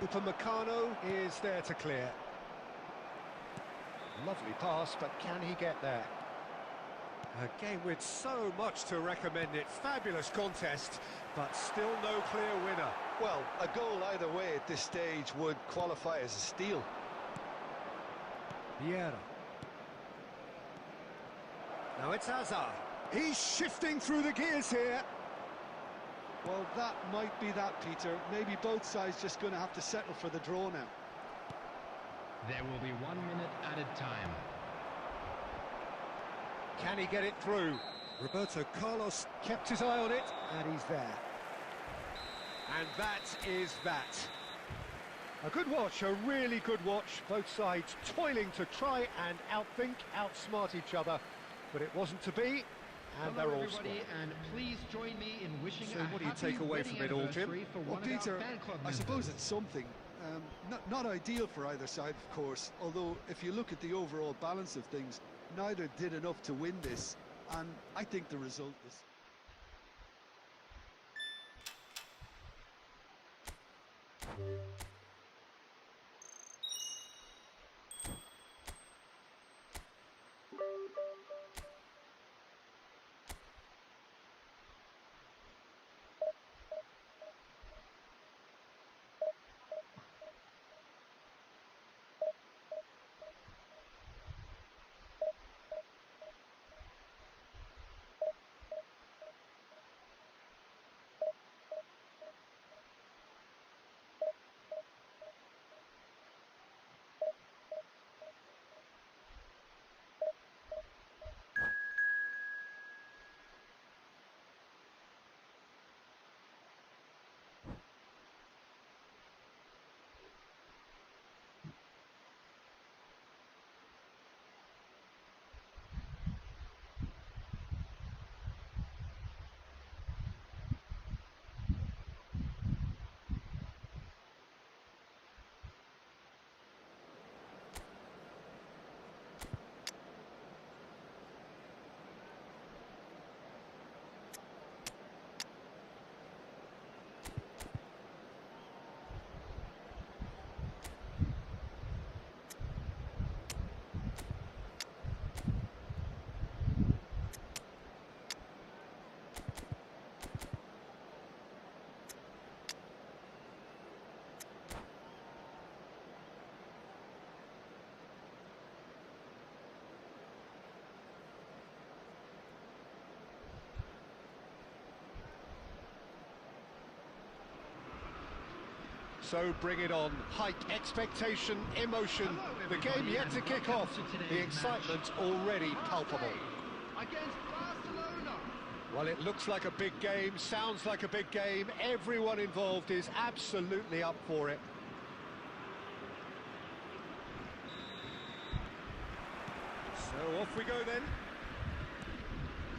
Upamecano is there to clear. Lovely pass, but can he get there? A game with so much to recommend it. Fabulous contest, but still no clear winner. Well, a goal either way at this stage would qualify as a steal. Vieira. Now it's Hazard. He's shifting through the gears here. Well, that might be that, Peter. Maybe both sides just going to have to settle for the draw now. There will be 1 minute added time. Can he get it through? Roberto Carlos kept his eye on it, and he's there. And that is that. A good watch, a really good watch. Both sides toiling to try and outthink, outsmart each other. But it wasn't to be, And Hello they're all everybody, square. and please join me in wishing So a what do you happy take away wedding from it all, Jim? anniversary for Well, one of our Peter, fan club I members. suppose it's something. Not ideal for either side, of course, although if you look at the overall balance of things, neither did enough to win this, and I think the result is... So bring it on. Height, expectation, emotion. Hello, The game everybody, yet to and kick welcome off. to today's The match. excitement already palpable. Against Barcelona. Well, it looks like a big game, sounds like a big game. Everyone involved is absolutely up for it. So off we go then.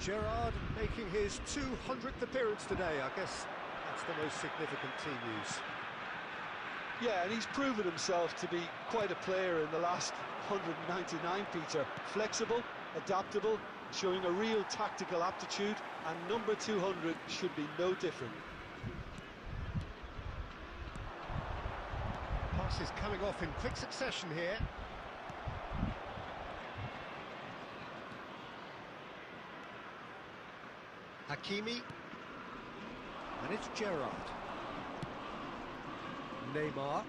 Gerrard making his 200th appearance today. I guess that's the most significant team news. Yeah, and he's proven himself to be quite a player in the last 199, Peter. Flexible, adaptable, showing a real tactical aptitude, and number 200 should be no different. Passes coming off in quick succession here. Hakimi. And it's Gerrard. Neymar.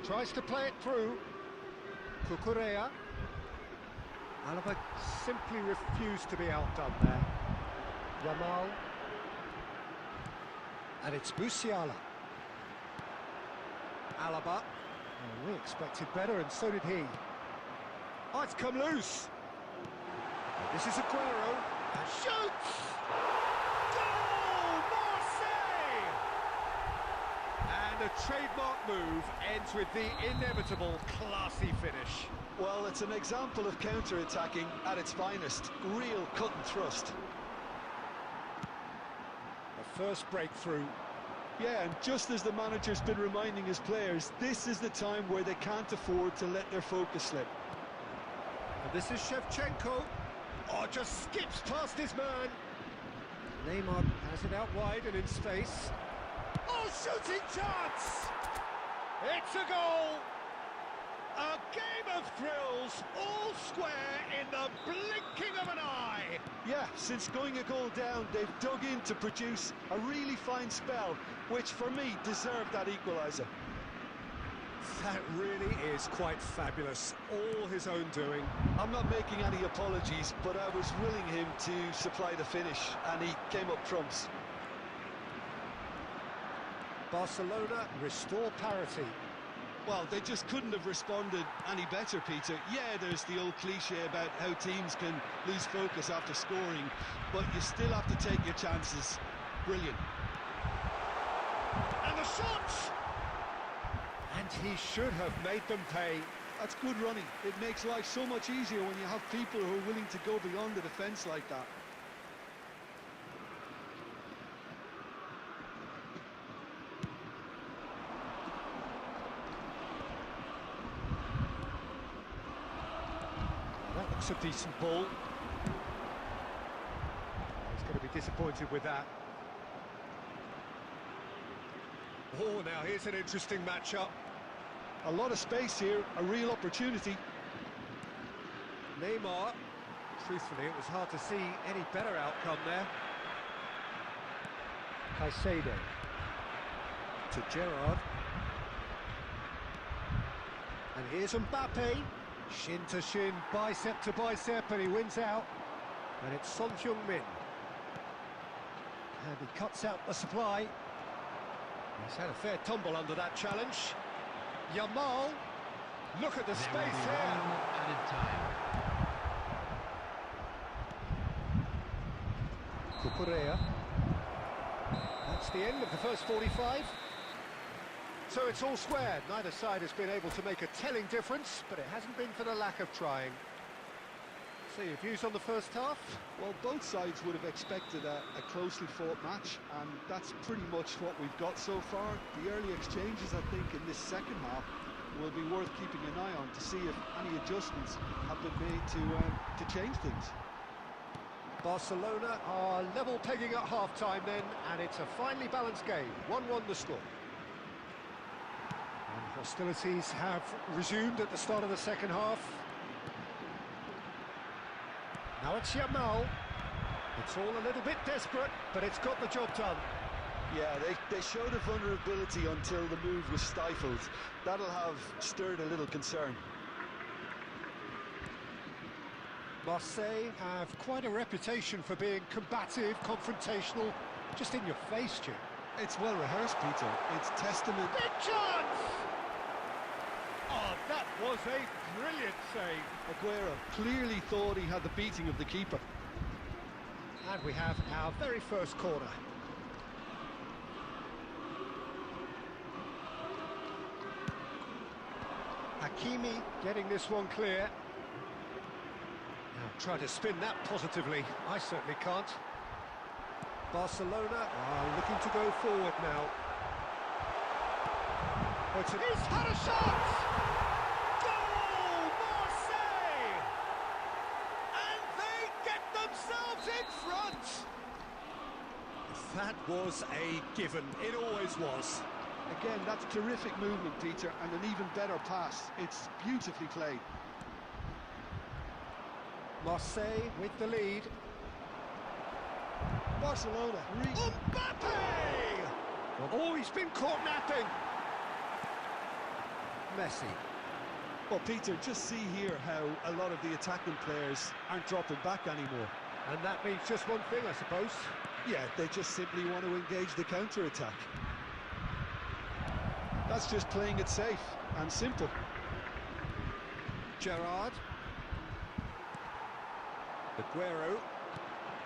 Tries to play it through. Cucurella. Alaba simply refused to be outdone there. Yamal. And it's Musiala. Alaba. Oh, we expected better, and so did he. Oh, it's come loose. This is Aguero. And shoots! Goal! Marseille! And a trademark move ends with the inevitable classy finish. Well, it's an example of counter-attacking at its finest. Real cut and thrust. The first breakthrough. Yeah, and just as the manager's been reminding his players, this is the time where they can't afford to let their focus slip. And this is Shevchenko. Oh, just skips past his man. Neymar has it out wide and in space. Oh, shooting chance! It's a goal! A game of thrills, all square in the blinking of an eye. Yeah, since going a goal down, they've dug in to produce a really fine spell, which for me deserved that equaliser. That really is quite fabulous, all his own doing. I'm not making any apologies, but I was willing him to supply the finish, and he came up trumps. Barcelona restore parity. Well, they just couldn't have responded any better, Peter. Yeah, there's the old cliche about how teams can lose focus after scoring, but you still have to take your chances. Brilliant. And the shot! And he should have made them pay. That's good running. It makes life so much easier when you have people who are willing to go beyond the defence like that. That looks a decent ball. He's going to be disappointed with that. Oh, now here's an interesting matchup. A lot of space here, a real opportunity. Neymar. Truthfully, it was hard to see any better outcome there. Caicedo. To Gerrard. And here's Mbappe. Shin to shin, bicep to bicep, and he wins out. And it's Son Heung-min. And he cuts out the supply. He's had a fair tumble under that challenge. Yamal, look at the space here. Added time. Cucurella. That's the end of the first 45. So it's all square. Neither side has been able to make a telling difference, but it hasn't been for the lack of trying. So your views on the first half? Well, both sides would have expected a closely fought match, and that's pretty much what we've got so far. The early exchanges, I think, in this second half will be worth keeping an eye on to see if any adjustments have been made to change things. Barcelona are level pegging at half-time then, and it's a finely balanced game. 1-1 the score. And hostilities have resumed at the start of the second half. Now it's Yamal. It's all a little bit desperate, but it's got the job done. Yeah, they showed a vulnerability until the move was stifled. That'll have stirred a little concern. Marseille have quite a reputation for being combative, confrontational, just in your face, Jim. It's well rehearsed, Peter. It's testament... Big chance! Oh, that was a brilliant save. Aguero clearly thought he had the beating of the keeper. And we have our very first corner. Hakimi getting this one clear. Now try to spin that positively. I certainly can't. Barcelona are looking to go forward now. He's had a shot! Goal! Marseille! And they get themselves in front! That was a given. It always was. Again, that's terrific movement, Peter, and an even better pass. It's beautifully played. Marseille with the lead. Barcelona. Mbappe! Oh, he's been caught napping. Messi. Well, Peter, just see here how a lot of the attacking players aren't dropping back anymore. And that means just one thing, I suppose. Yeah, they just simply want to engage the counter-attack. That's just playing it safe and simple. Gerrard. Aguero.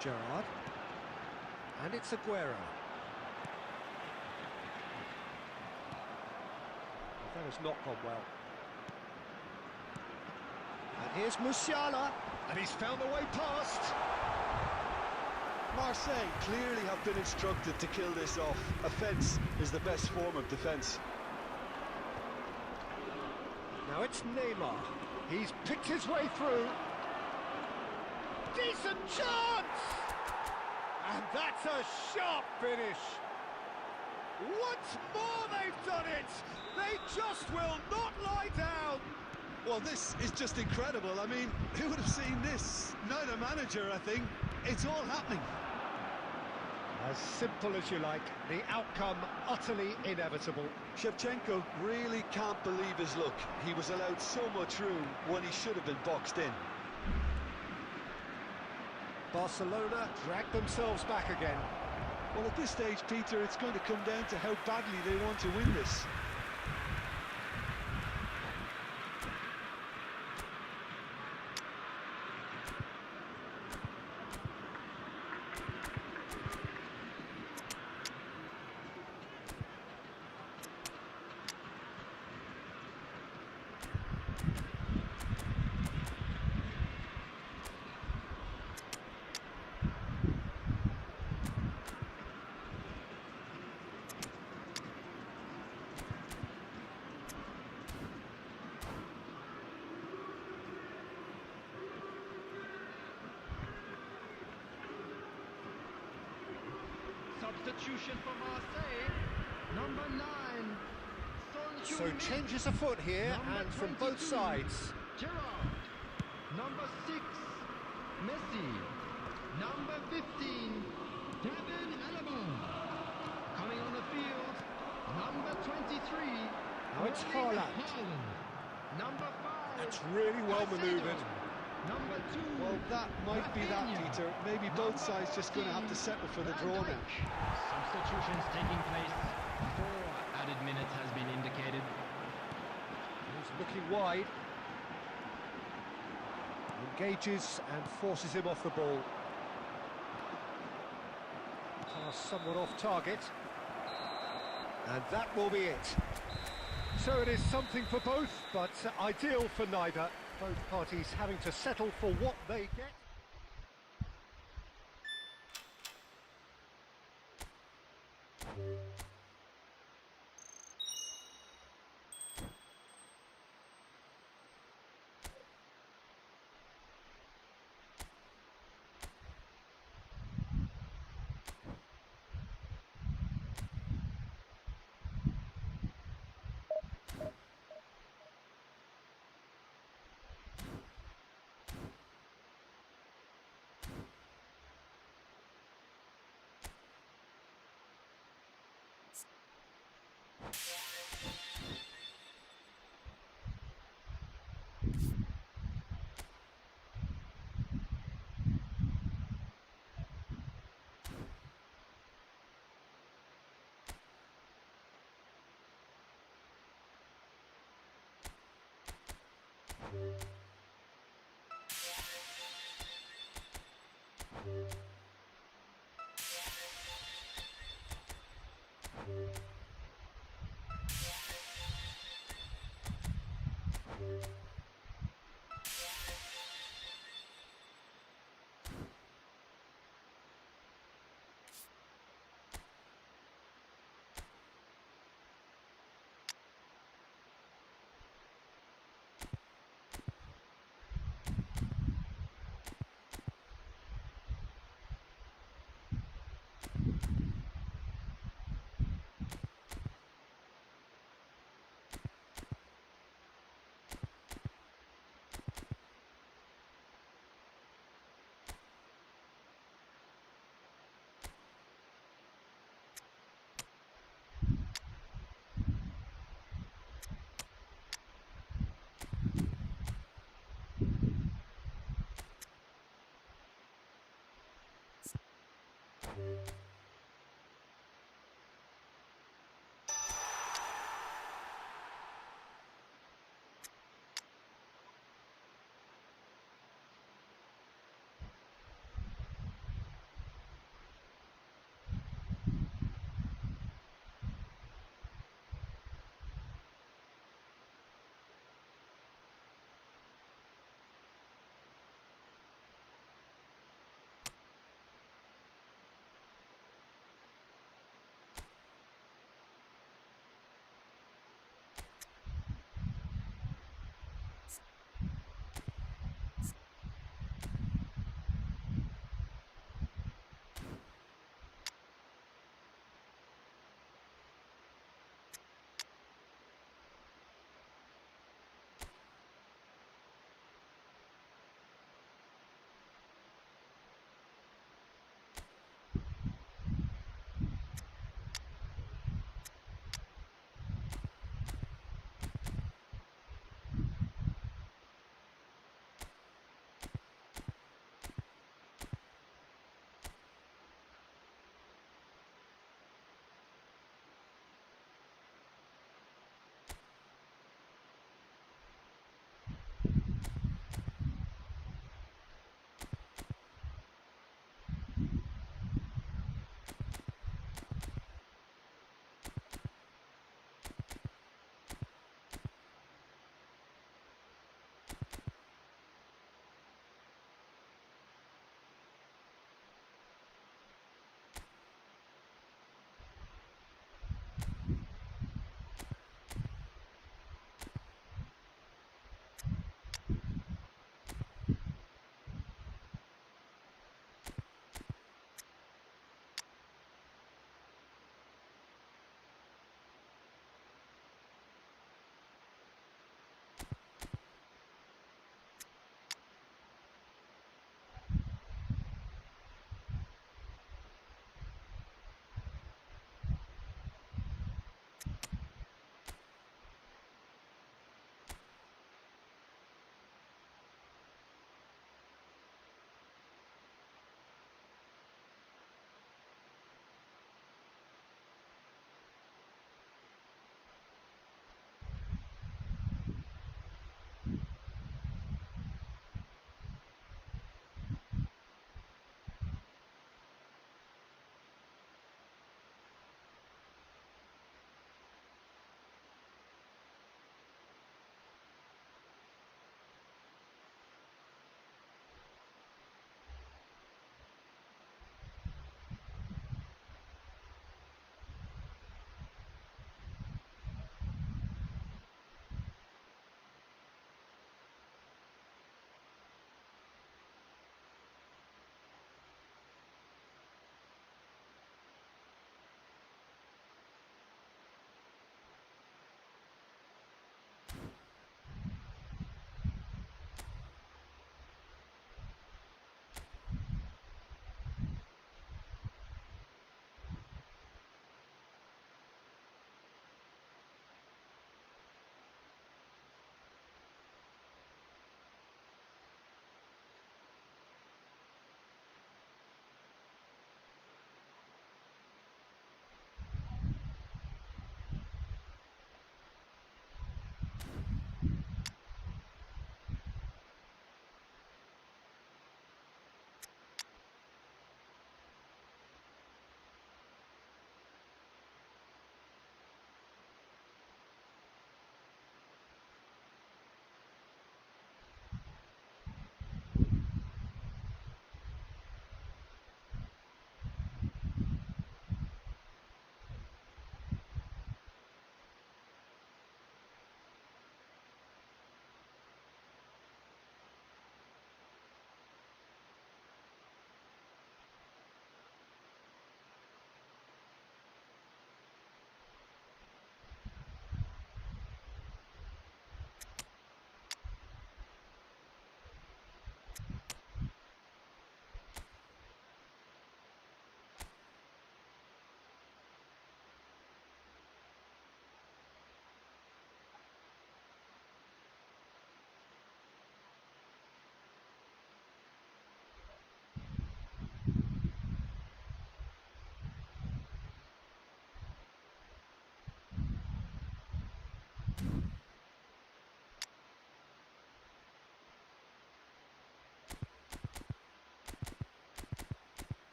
Gerrard. And it's Aguero. That has not gone well. And here's Musiala. And he's found the way past. Marseille clearly have been instructed to kill this off. Offence is the best form of defence. Now it's Neymar. He's picked his way through. Decent chance! And that's a sharp finish. Once more they've done it! They just will not lie down! Well, this is just incredible. I mean, who would have seen this? Not a manager, I think. It's all happening. As simple as you like, the outcome utterly inevitable. Shevchenko really can't believe his luck. He was allowed so much room when he should have been boxed in. Barcelona drag themselves back again. Well, at this stage, Peter, it's going to come down to how badly they want to win this. Substitution for Marseille. Number 9. Son So Heung-min. changes afoot here, Number and from both 22, sides. Gerrard. Number 6. Messi. Number 15. David Alaba. Coming on the field. Number 23. Now it's Erling Haaland. Haaland. Number 5. That's really well Caicedo. manoeuvred. Number 2. Well, that might be that, Rafinha. Peter. Maybe both sides just going to have to settle for the draw now. Substitutions taking place. 4 added minutes has been indicated. He's looking wide. Engages and forces him off the ball. Pass somewhat off target. And that will be it. So it is something for both, but ideal for neither. Both parties having to settle for what they get.